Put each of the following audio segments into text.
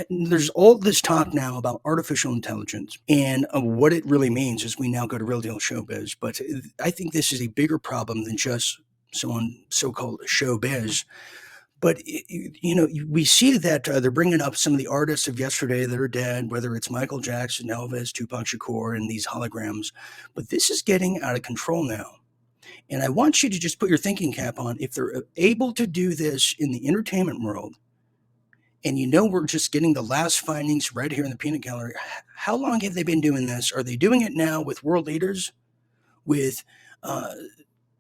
There's all this talk now about artificial intelligence and what it really means as we now go to real deal showbiz. But I think this is a bigger problem than just someone so-called showbiz. But we see that they're bringing up some of the artists of yesterday that are dead, whether it's Michael Jackson, Elvis, Tupac Shakur, and these holograms. But this is getting out of control now. And I want you to just put your thinking cap on. If they're able to do this in the entertainment world, and we're just getting the last findings right here in the peanut gallery, how long have they been doing this? Are they doing it now with world leaders, with uh,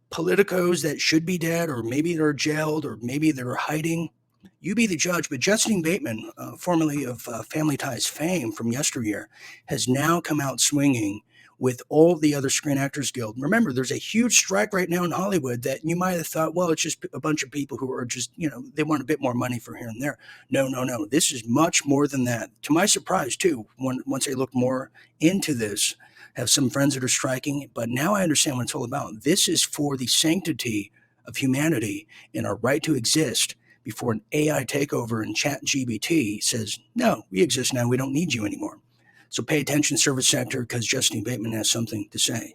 politicos that should be dead, or maybe they're jailed, or maybe they're hiding? You be the judge. But Justine Bateman, formerly of Family Ties fame from yesteryear, has now come out swinging with all the other Screen Actors Guild. Remember, there's a huge strike right now in Hollywood that you might have thought, well, it's just a bunch of people who are just, they want a bit more money for here and there. No, no, no. This is much more than that. To my surprise, too, once I look more into this, have some friends that are striking, but now I understand what it's all about. This is for the sanctity of humanity and our right to exist before an AI takeover and ChatGPT says, no, we exist now, we don't need you anymore. So pay attention, service sector, because Justine Bateman has something to say.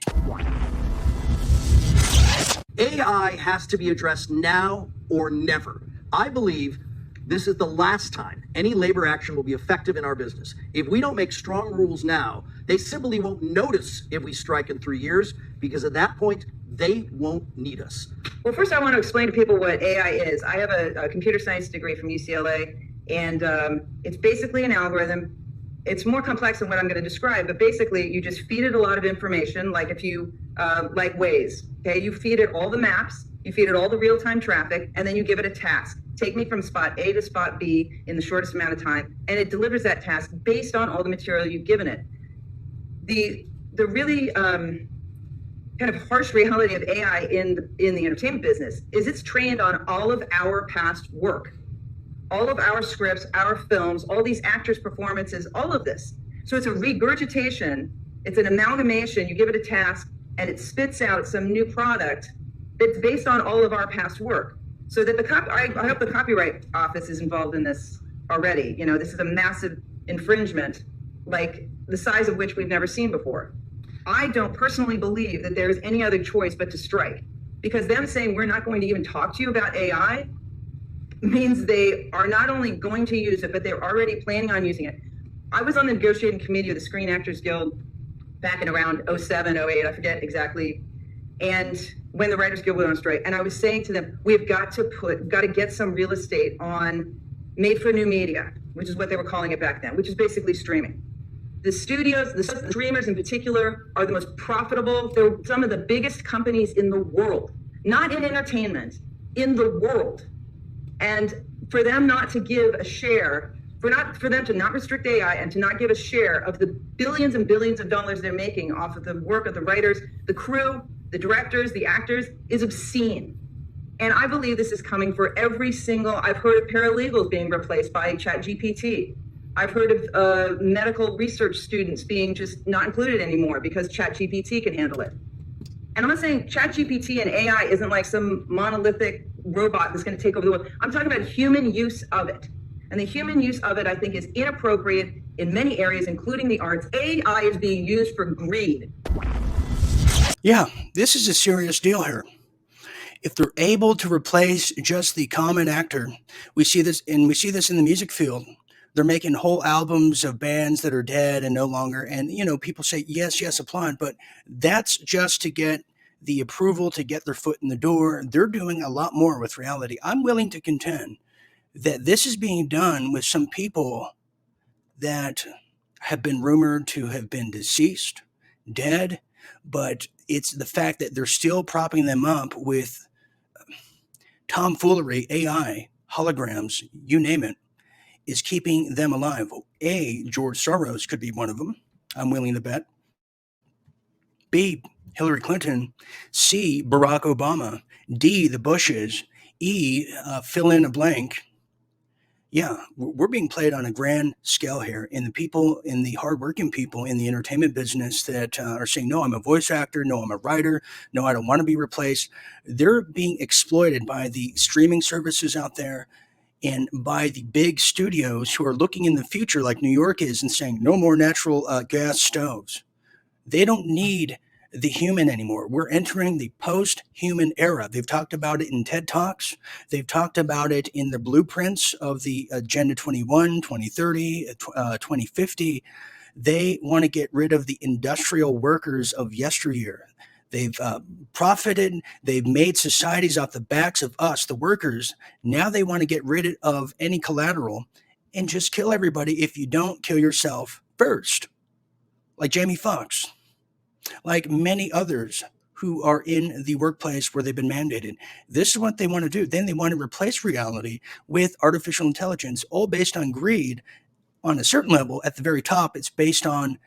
AI has to be addressed now or never. I believe this is the last time any labor action will be effective in our business. If we don't make strong rules now, they simply won't notice if we strike in 3 years, because at that point, they won't need us. Well, first I want to explain to people what AI is. I have a computer science degree from UCLA, and it's basically an algorithm. It's more complex than what I'm going to describe, but basically you just feed it a lot of information, like if you, like Waze, okay? You feed it all the maps, you feed it all the real-time traffic, and then you give it a task. Take me from spot A to spot B in the shortest amount of time, and it delivers that task based on all the material you've given it. The really kind of harsh reality of AI in the entertainment business is it's trained on all of our past work. All of our scripts, our films, all these actors' performances, all of this. So it's a regurgitation, it's an amalgamation. You give it a task and it spits out some new product that's based on all of our past work. So that I hope the Copyright Office is involved in this already. This is a massive infringement, like the size of which we've never seen before. I don't personally believe that there's any other choice but to strike, because them saying we're not going to even talk to you about AI means they are not only going to use it, but they're already planning on using it. I was on the negotiating committee of the Screen Actors Guild back in around 07, 08, I forget exactly, and when the Writers Guild went on strike, and I was saying to them, we've got to get some real estate on made for new media, which is what they were calling it back then, which is basically streaming. The studios, the streamers in particular, are the most profitable. They're some of the biggest companies in the world, not in entertainment, in the world. And for them not to give a share, for them to not restrict AI and to not give a share of the billions and billions of dollars they're making off of the work of the writers, the crew, the directors, the actors, is obscene. And I believe this is coming for every single, I've heard of paralegals being replaced by ChatGPT. I've heard of medical research students being just not included anymore because ChatGPT can handle it. And I'm not saying ChatGPT and AI isn't like some monolithic robot that's going to take over the world. I'm talking about human use of it. And the human use of it, I think, is inappropriate in many areas, including the arts. AI is being used for greed. Yeah, this is a serious deal here. If they're able to replace just the common actor, we see this in the music field. They're making whole albums of bands that are dead and no longer. And, people say, yes, yes, applaud. But that's just to get the approval, to get their foot in the door. They're doing a lot more with reality. I'm willing to contend that this is being done with some people that have been rumored to have been deceased, dead. But it's the fact that they're still propping them up with tomfoolery, AI, holograms, you name it, is keeping them alive. A, George Soros could be one of them. I'm willing to bet. B, Hillary Clinton. C, Barack Obama. D, the Bushes. E, fill in a blank. Yeah, we're being played on a grand scale here. And the people, in the hardworking people in the entertainment business that are saying, no, I'm a voice actor. No, I'm a writer. No, I don't want to be replaced. They're being exploited by the streaming services out there. and by the big studios who are looking in the future like New York is and saying no more natural gas stoves. They don't need the human anymore. We're entering the post-human era. They've talked about it in TED Talks. They've talked about it in the blueprints of the Agenda 21, 2030, 2050. They want to get rid of the industrial workers of yesteryear. They've profited. They've made societies off the backs of us, the workers. Now they want to get rid of any collateral and just kill everybody if you don't kill yourself first, like Jamie Foxx, like many others who are in the workplace where they've been mandated. This is what they want to do. Then they want to replace reality with artificial intelligence, all based on greed. On a certain level, at the very top, it's based on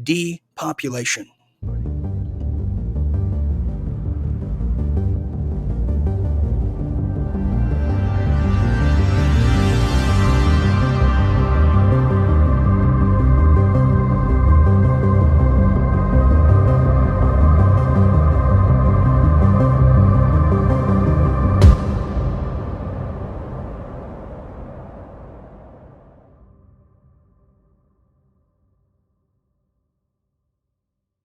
depopulation.